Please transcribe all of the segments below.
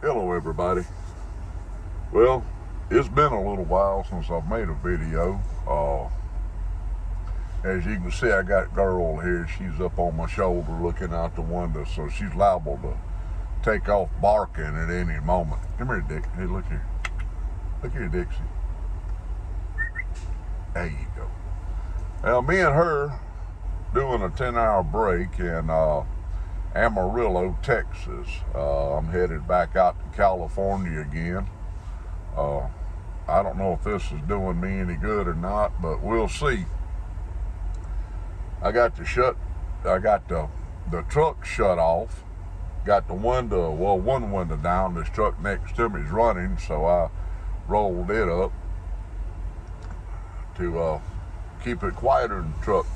Hello everybody. Well, it's been a little while since I've made a video. As you can see, I got girl here. She's up on my shoulder looking out the window, so she's liable to take off barking at any moment. Come here, Dick. Hey, look here. Look here, Dixie. There you go. Well, me and her doing a 10-hour break in Amarillo, Texas. I'm headed back out to California again. I don't know if this is doing me any good or not, but we'll see. I got the truck shut off. Got the window, one window down. This truck next to me is running, so I rolled it up to keep it quieter in the truck.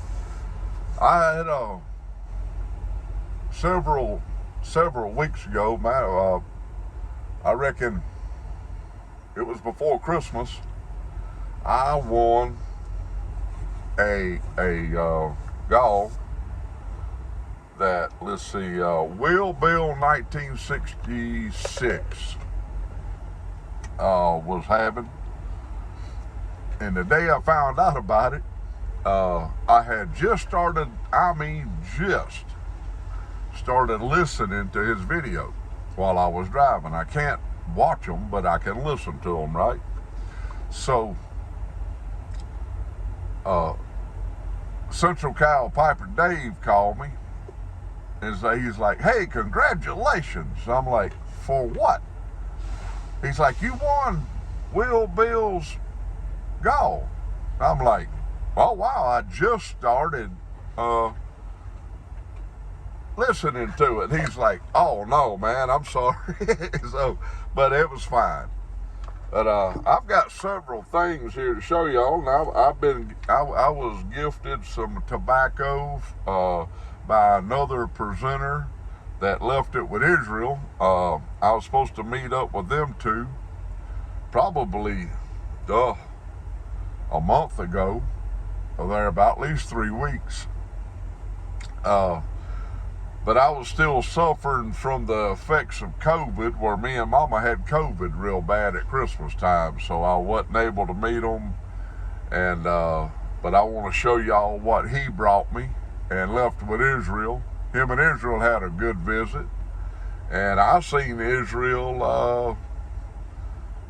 I had several weeks ago, I reckon it was before Christmas, I won a golf that, let's see, Will Bill 1966 was having. And the day I found out about it, I had just started listening to his video while I was driving. I can't watch them, but I can listen to them, right? So, Central Cal Piper Dave called me and he's like, "Hey, congratulations." I'm like, "For what?" He's like, "You won Will Bill's golf." I'm like, "Oh wow, I just started listening to it." He's like, "Oh no, man, I'm sorry." But it was fine. But I've got several things here to show y'all. Now I was gifted some tobacco by another presenter that left it with Israel. I was supposed to meet up with them two probably a month ago, or there about at least 3 weeks. But I was still suffering from the effects of COVID, where me and Mama had COVID real bad at Christmas time, so I wasn't able to meet them. And but I want to show y'all what he brought me and left with Israel. Him and Israel had a good visit, and I seen Israel.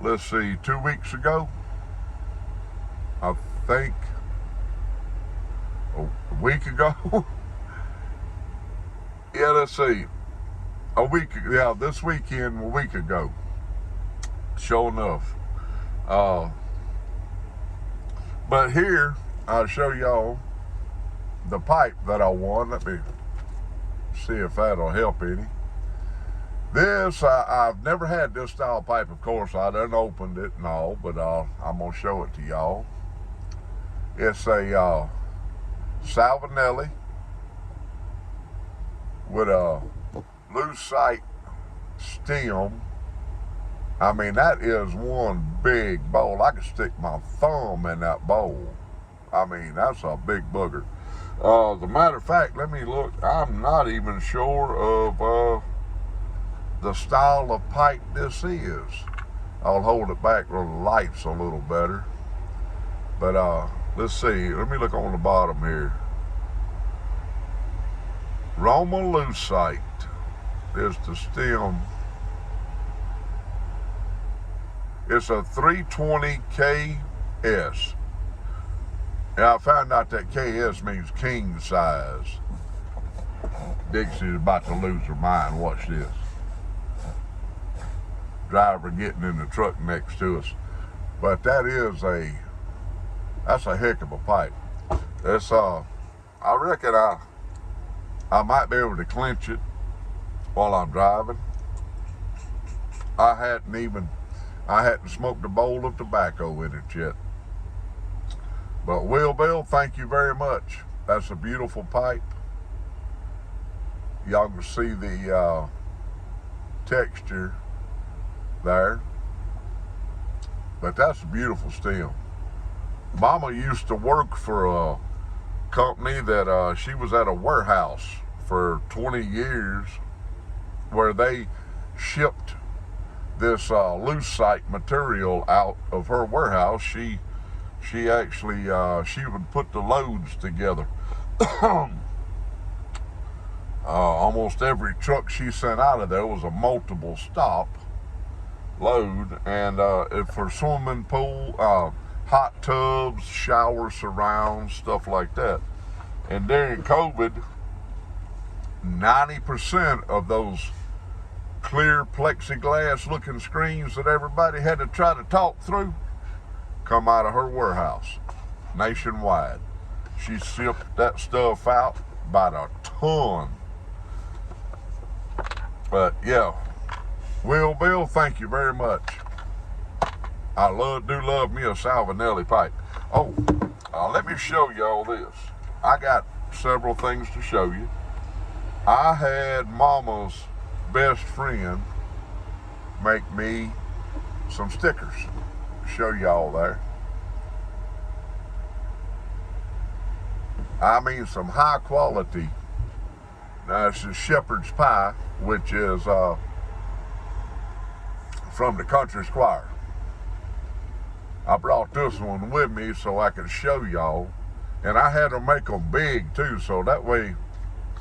Let's see, 2 weeks ago, I think, a week ago. Yeah, let's see. This weekend, a week ago. Sure enough. But here, I'll show y'all the pipe that I won. Let me see if that'll help any. This, I've never had this style pipe, of course. I done opened it and all, but I'm going to show it to y'all. It's a Salvinelli with a lucite stem. I mean, that is one big bowl. I could stick my thumb in that bowl. I mean, that's a big booger. As a matter of fact, let me look. I'm not even sure of the style of pipe this is. I'll hold it back where the light's a little better. But let's see. Let me look on the bottom here. Roma lucite is the stem. It's a 320 KS. And I found out that KS means king size. Dixie's about to lose her mind. Watch this. Driver getting in the truck next to us. But that's a heck of a pipe. It's I reckon I might be able to clench it while I'm driving. I hadn't smoked a bowl of tobacco in it yet. But Will Bill, thank you very much. That's a beautiful pipe. Y'all can see the texture there. But that's a beautiful stem. Mama used to work for a company that she was at a warehouse for 20 years where they shipped this lucite material out of her warehouse. She actually she would put the loads together. Almost every truck she sent out of there was a multiple stop load, and for swimming pool, hot tubs, shower surrounds, stuff like that. And during COVID, 90% of those clear plexiglass looking screens that everybody had to try to talk through come out of her warehouse nationwide. She shipped that stuff out by the ton. But yeah, Bill, thank you very much. I do love me a Salvinelli pipe. Oh, let me show y'all this. I got several things to show you. I had Mama's best friend make me some stickers. Show y'all there. I mean, some high quality. Now, this is shepherd's pie, which is from the Country Squire. I brought this one with me so I could show y'all, and I had to make them big too, so that way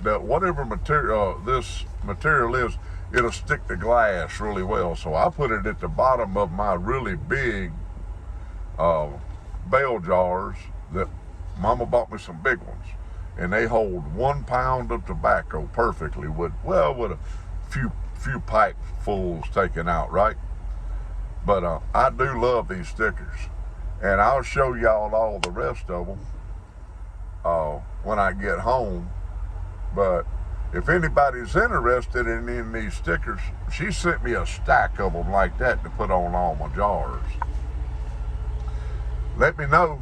that whatever material this material is, it'll stick to glass really well. So I put it at the bottom of my really big bell jars that Mama bought me, some big ones, and they hold 1 pound of tobacco perfectly with a few pipefuls taken out, right? But I do love these stickers, and I'll show y'all all the rest of them when I get home. But if anybody's interested in any of these stickers, she sent me a stack of them like that to put on all my jars. Let me know.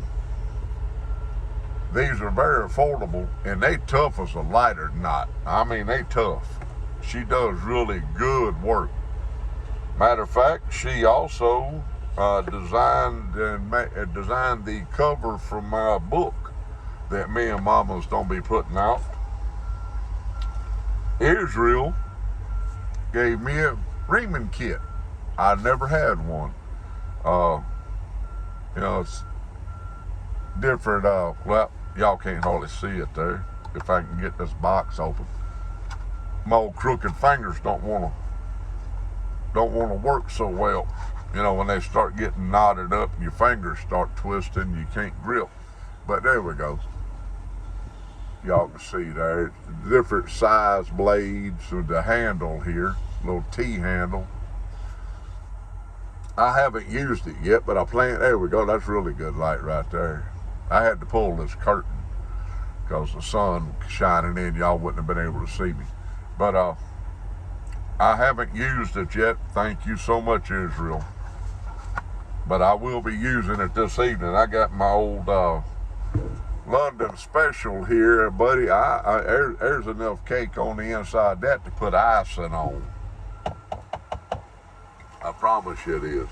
These are very affordable, and they tough as a lighter knot. I mean, they tough. She does really good work. Matter of fact, she also designed the cover for my book that me and Mama's gonna be putting out. Israel gave me a reaming kit. I never had one. It's different. Well, y'all can't hardly see it there. If I can get this box open, my old crooked fingers don't want to work so well. You know, when they start getting knotted up and your fingers start twisting, you can't grip. But there we go. Y'all can see there, different size blades with the handle here, little T handle. I haven't used it yet, but I plan. There we go. That's really good light right there. I had to pull this curtain because the sun shining in. Y'all wouldn't have been able to see me. But I haven't used it yet. Thank you so much, Israel. But I will be using it this evening. I got my old London special here, buddy. There's enough cake on the inside of that to put icing on. I promise you it is.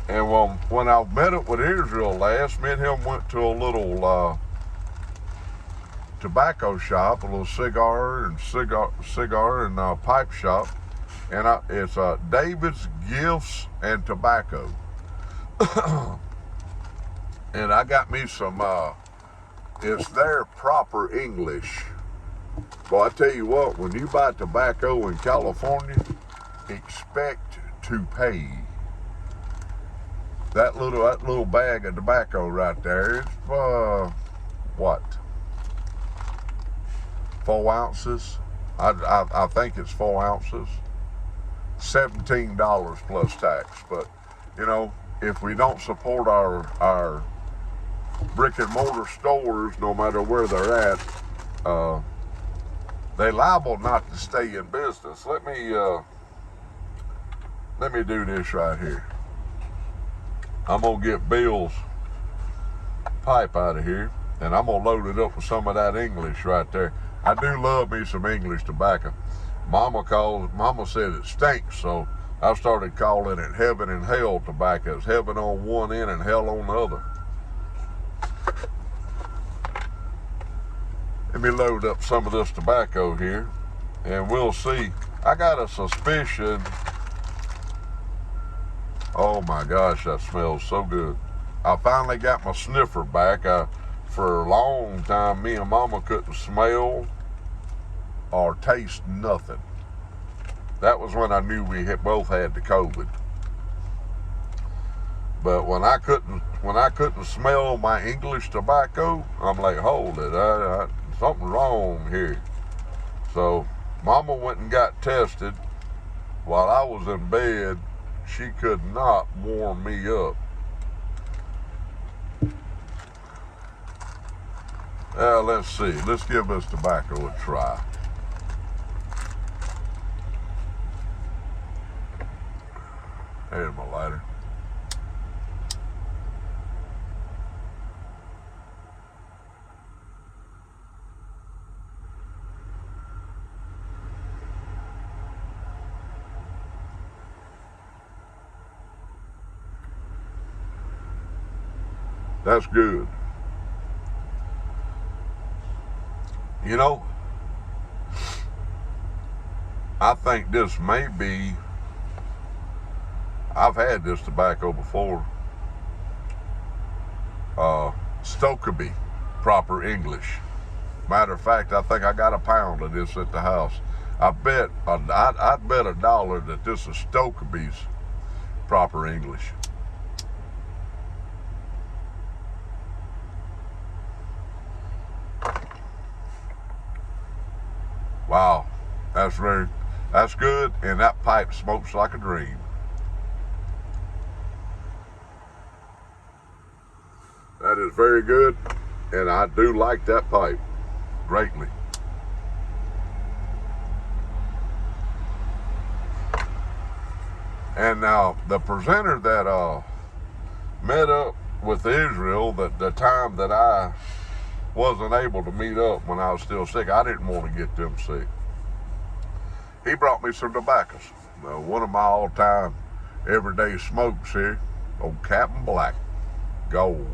And when I met up with Israel last, me and him went to a little tobacco shop, a little cigar and pipe shop, and it's David's Gifts and Tobacco. And I got me some, it's their proper English. Well, I tell you what, when you buy tobacco in California, expect to pay. That little bag of tobacco right there is what? 4 ounces? I think it's 4 ounces. $17 plus tax. But you know, if we don't support our brick and mortar stores, no matter where they're at, they liable not to stay in business. Let me do this right here. I'm gonna get Bill's pipe out of here, and I'm gonna load it up with some of that English right there. I do love me some English tobacco. Mama said it stinks, so I started calling it heaven and hell tobacco. It's heaven on one end and hell on the other. Let me load up some of this tobacco here, and we'll see. I got a suspicion. Oh my gosh, that smells so good. I finally got my sniffer back. For a long time, me and Mama couldn't smell or taste nothing. That was when I knew we both had the COVID. But when I couldn't smell my English tobacco, I'm like, hold it, something's wrong here. So Mama went and got tested while I was in bed. She could not warm me up. Let's see. Let's give this tobacco a try. There's my lighter. That's good. You know, I think this may be, I've had this tobacco before, Stokkebye, proper English. Matter of fact, I think I got a pound of this at the house. I'd bet $1 that this is Stokkebye's proper English. Wow, that's good, and that pipe smokes like a dream. That is very good, and I do like that pipe greatly. And now the presenter that met up with Israel, the time that I wasn't able to meet up when I was still sick, I didn't want to get them sick. He brought me some tobaccos. One of my all-time everyday smokes here, old Captain Black Gold.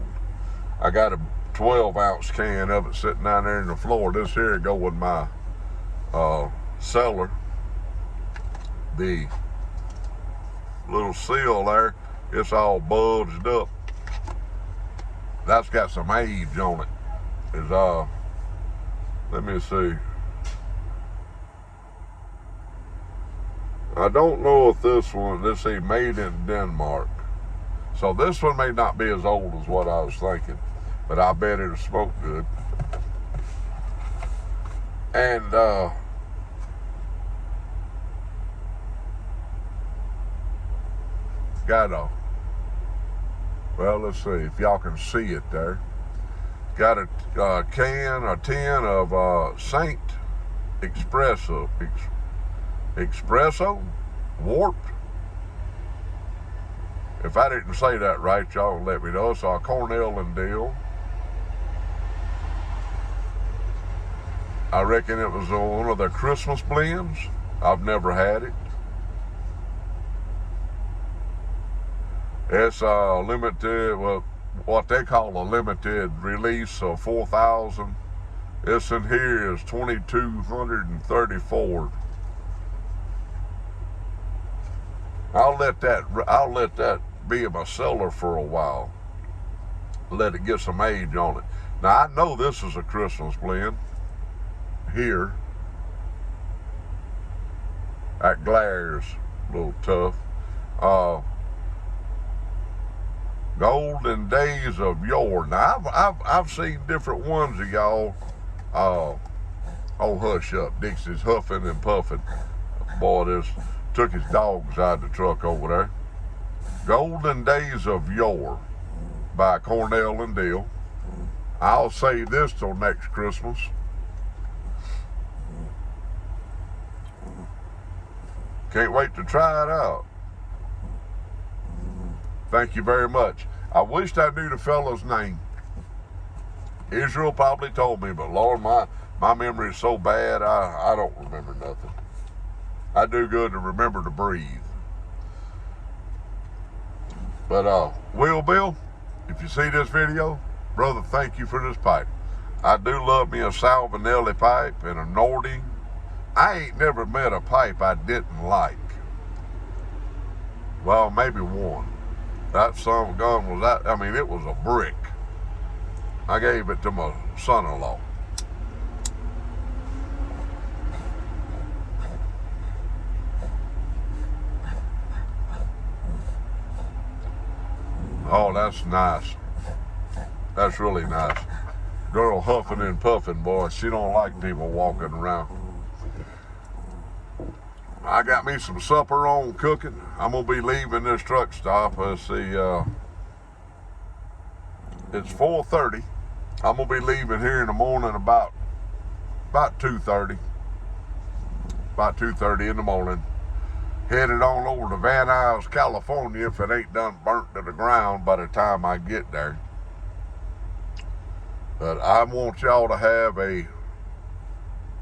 I got a 12-ounce can of it sitting down there in the floor. This here go with my cellar. The little seal there, it's all bulged up. That's got some age on it. Let me see. I don't know if this one, let's see, made in Denmark. So this one may not be as old as what I was thinking, but I bet it'll smoke good. And got a, well, let's see if y'all can see it there. Got a tin of Saint Espresso warped. If I didn't say that right, y'all let me know. It's a Cornell and Dill. I reckon it was one of their Christmas blends. I've never had it. It's limited, well, what they call a limited release of 4,000. This in here is 2,234. I'll let that be in my cellar for a while. Let it get some age on it. Now I know this is a Christmas blend here. That glare's a little tough. Golden Days of Yore. Now I've seen different ones of y'all. Oh, hush up, Dixie's huffing and puffing. Boy, this took his dogs out of the truck over there. Golden Days of Yore by Cornell and Dill. I'll save this till next Christmas. Can't wait to try it out. Thank you very much. I wished I knew the fellow's name. Israel probably told me, but Lord, my memory is so bad, I don't remember nothing. I do good to remember to breathe. But Will Bill, if you see this video, brother, thank you for this pipe. I do love me a Salvinelli pipe and a Nording I ain't never met a pipe I didn't like. Well, maybe one. That son of a gun was that. I mean, it was a brick. I gave it to my son-in-law. Oh, that's nice. That's really nice. Girl huffing and puffing, boy. She don't like people walking around. I got me some supper on cooking. I'm gonna be leaving this truck stop. Let's see, it's 4:30. I'm gonna be leaving here in the morning about 2:30. About 2:30 in the morning. Headed on over to Van Nuys, California, if it ain't done burnt to the ground by the time I get there. But I want y'all to have a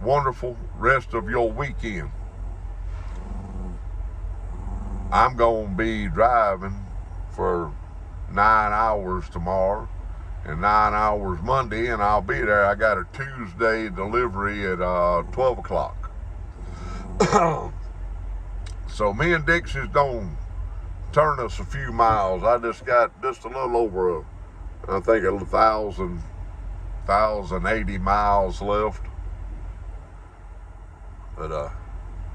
wonderful rest of your weekend. I'm going to be driving for 9 hours tomorrow and 9 hours Monday, and I'll be there. I got a Tuesday delivery at 12 o'clock. So me and Dixie's going to turn us a few miles. I just got just a little over, I think, 1,080 miles left. But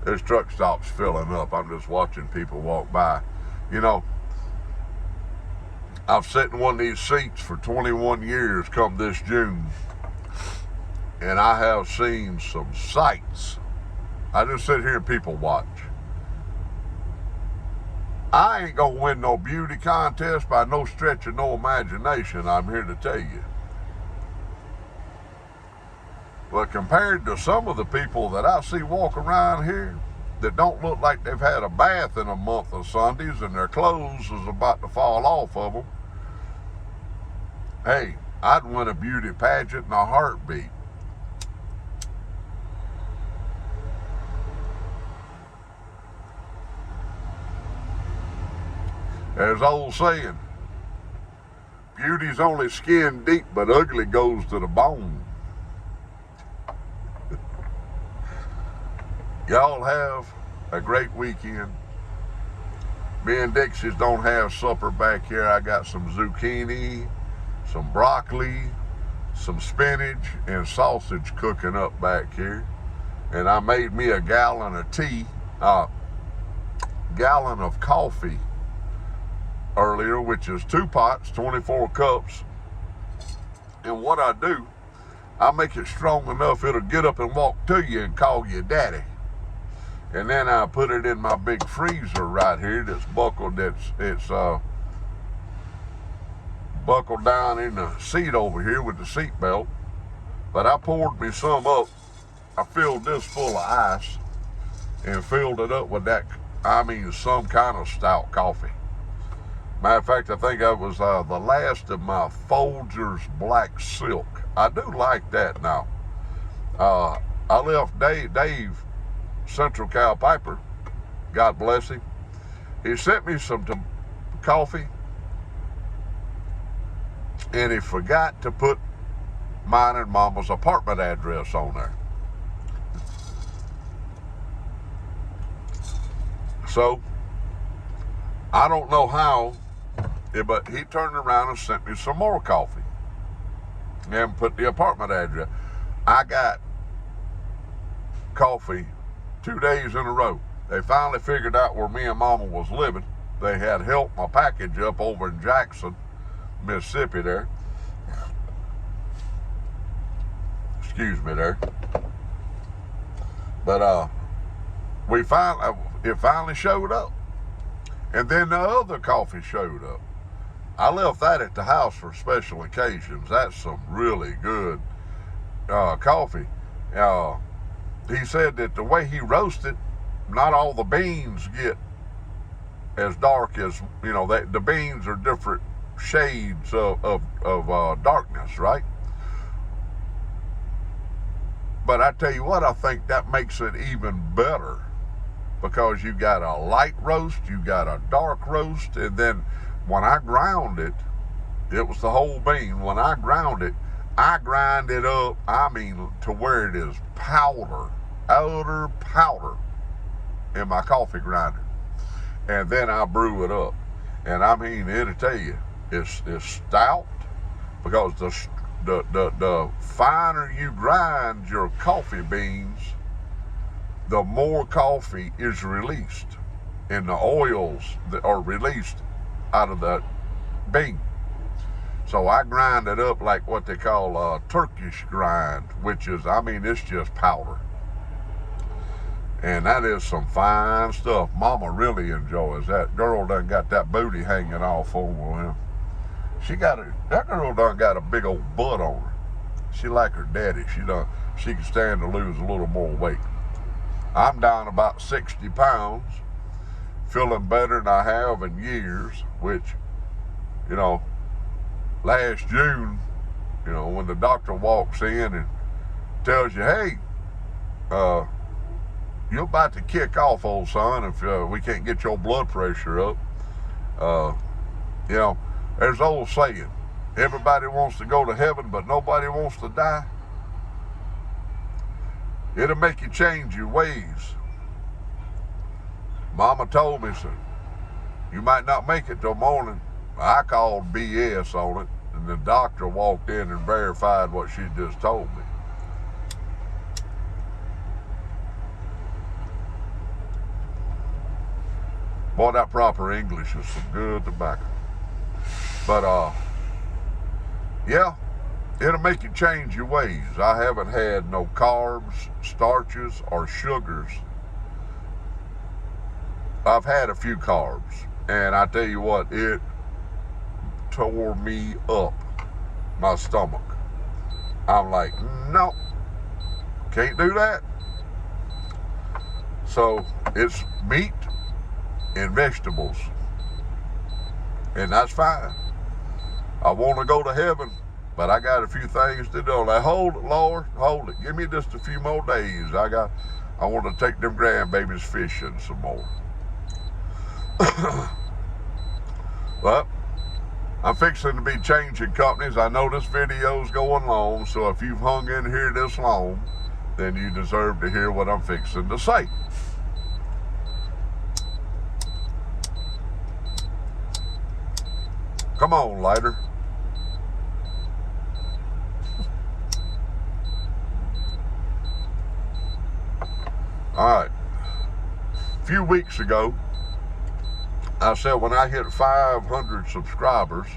this truck stop's filling up. I'm just watching people walk by. You know, I've sat in one of these seats for 21 years come this June, and I have seen some sights. I just sit here and people watch. I ain't gonna win no beauty contest by no stretch of no imagination, I'm here to tell you. But compared to some of the people that I see walk around here that don't look like they've had a bath in a month of Sundays and their clothes is about to fall off of them, hey, I'd win a beauty pageant in a heartbeat. There's old saying, beauty's only skin deep, but ugly goes to the bone. Y'all have a great weekend. Me and Dixie's don't have supper back here. I got some zucchini, some broccoli, some spinach, and sausage cooking up back here. And I made me a gallon of tea, gallon of coffee earlier, which is 2 pots, 24 cups. And what I do, I make it strong enough it'll get up and walk to you and call you daddy. And then I put it in my big freezer right here that's buckled, it's buckled down in the seat over here with the seat belt. But I poured me some up. I filled this full of ice and filled it up with that, some kind of stout coffee. Matter of fact, I think that was the last of my Folgers Black Silk. I do like that now. I left Dave Central Cal Piper, God bless him. He sent me some coffee, and he forgot to put mine and Mama's apartment address on there. So, I don't know how, but he turned around and sent me some more coffee and put the apartment address. I got coffee 2 days in a row. They finally figured out where me and Mama was living. They had helped my package up over in Jackson, Mississippi there. Excuse me there. But it finally showed up. And then the other coffee showed up. I left that at the house for special occasions. That's some really good coffee. He said that the way he roasted, not all the beans get as dark as, the beans are different shades of darkness, right? But I tell you what, I think that makes it even better, because you got a light roast, you got a dark roast, and then when I ground it, it was the whole bean. When I ground it, I grind it up, to where it is powder. utter powder in my coffee grinder, and then I brew it up. And I mean, it'll tell you, it's stout, because the finer you grind your coffee beans, the more coffee is released, and the oils that are released out of the bean. So I grind it up like what they call a Turkish grind, which is, I mean, it's just powder. And that is some fine stuff. Mama really enjoys that. Girl done got that booty hanging off over him. That girl done got a big old butt on her. She like her daddy. She can stand to lose a little more weight. I'm down about 60 pounds, feeling better than I have in years, which, you know, last June, you know, when the doctor walks in and tells you, hey, you're about to kick off, old son, if we can't get your blood pressure up. You know, there's an old saying, everybody wants to go to heaven, but nobody wants to die. It'll make you change your ways. Mama told me, so you might not make it till morning. I called BS on it, and the doctor walked in and verified what she just told me. Boy, that proper English is some good tobacco. But, yeah, it'll make you change your ways. I haven't had no carbs, starches, or sugars. I've had a few carbs, and I tell you what, it tore me up, my stomach. I'm like, no, can't do that. So it's meat and vegetables, and that's fine. I want to go to heaven, but I got a few things to do. Like, hold it, Lord, hold it. Give me just a few more days. I want to take them grandbabies fishing some more. But I'm fixing to be changing companies. I know this video's going long, so if you've hung in here this long, then you deserve to hear what I'm fixing to say. Come on, lighter. All right. A few weeks ago, I said when I hit 500 subscribers,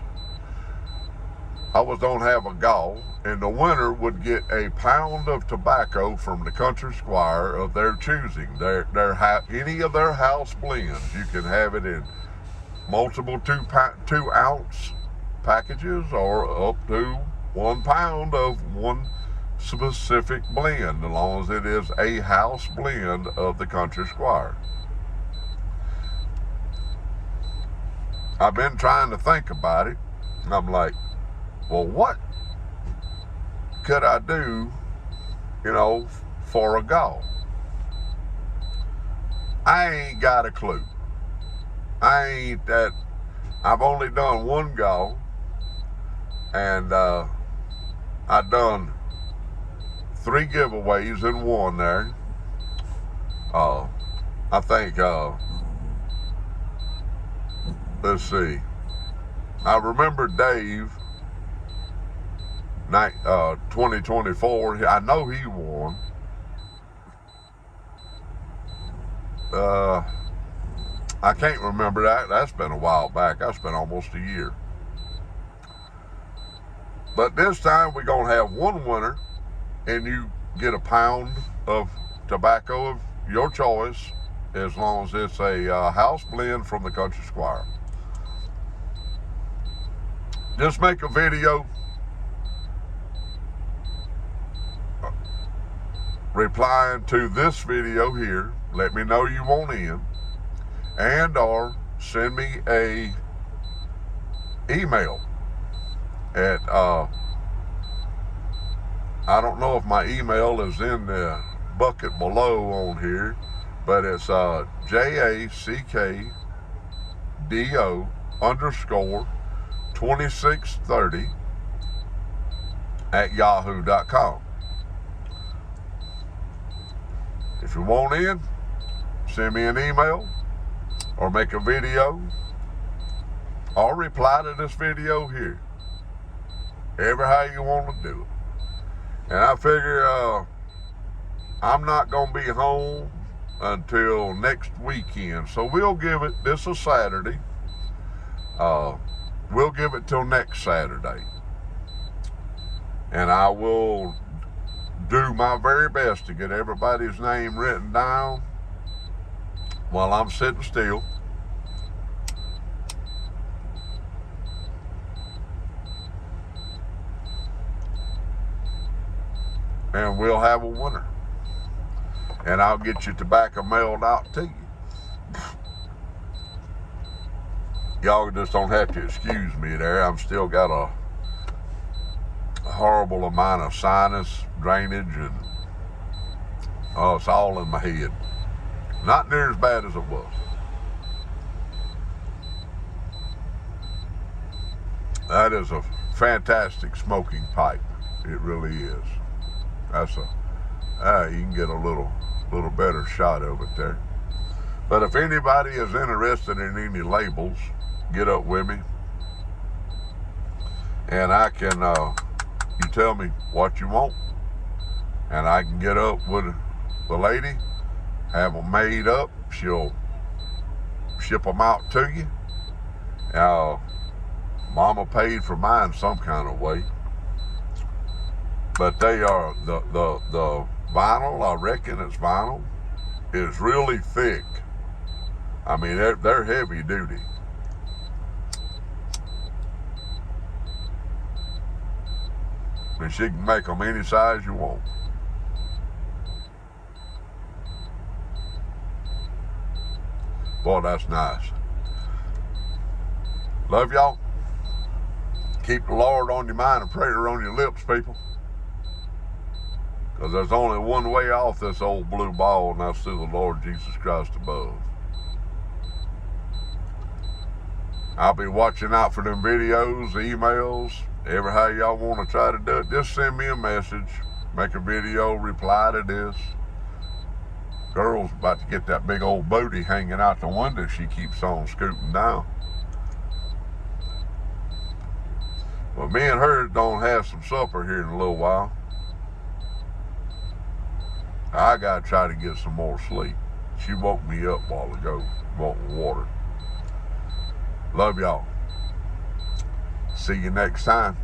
I was going to have a gall, and the winner would get a pound of tobacco from the Country Squire of their choosing. Any of their house blends. You can have it in multiple 2-ounce packages, or up to 1 pound of one specific blend, as long as it is a house blend of the Country Squire. I've been trying to think about it, and I'm like, well, what could I do, you know, for a gall? I ain't got a clue. I've only done one gall, and I've done 3 giveaways in one there. I think, let's see, I remember Dave, 2024, I know he won. I can't remember that. That's been a while back. That's been almost a year. But this time we're going to have one winner, and you get a pound of tobacco of your choice, as long as it's a house blend from the Country Squire. Just make a video replying to this video here. Let me know you want in, and or send me a email at I don't know if my email is in the bucket below on here, but it's jackdo_2630 at yahoo.com. If you want in, send me an email or make a video or reply to this video here. Ever how you want to do it. And I figure I'm not going to be home until next weekend. So we'll give it, this is Saturday. We'll give it till next Saturday. And I will do my very best to get everybody's name written down while I'm sitting still. And we'll have a winner. And I'll get your tobacco mailed out to you. Y'all just don't have to excuse me there. I'm still got a horrible amount of sinus drainage, and it's all in my head. Not near as bad as it was. That is a fantastic smoking pipe. It really is. That's you can get a little better shot of it there. But if anybody is interested in any labels, get up with me, and I can, you tell me what you want, and I can get up with the lady, have them made up. She'll ship them out to you. Mama paid for mine some kind of way. But they are, the vinyl, I reckon it's vinyl, is really thick. I mean, they're heavy duty. And she can make them any size you want. Boy, that's nice. Love y'all. Keep the Lord on your mind and prayer on your lips, people. Because there's only one way off this old blue ball, and that's through the Lord Jesus Christ above. I'll be watching out for them videos, emails, ever how y'all want to try to do it. Just send me a message, make a video, reply to this. Girl's about to get that big old booty hanging out the window she keeps on scooting down. Well, me and her don't have some supper here in a little while. I gotta try to get some more sleep. She woke me up a while ago, wanting water. Love y'all. See you next time.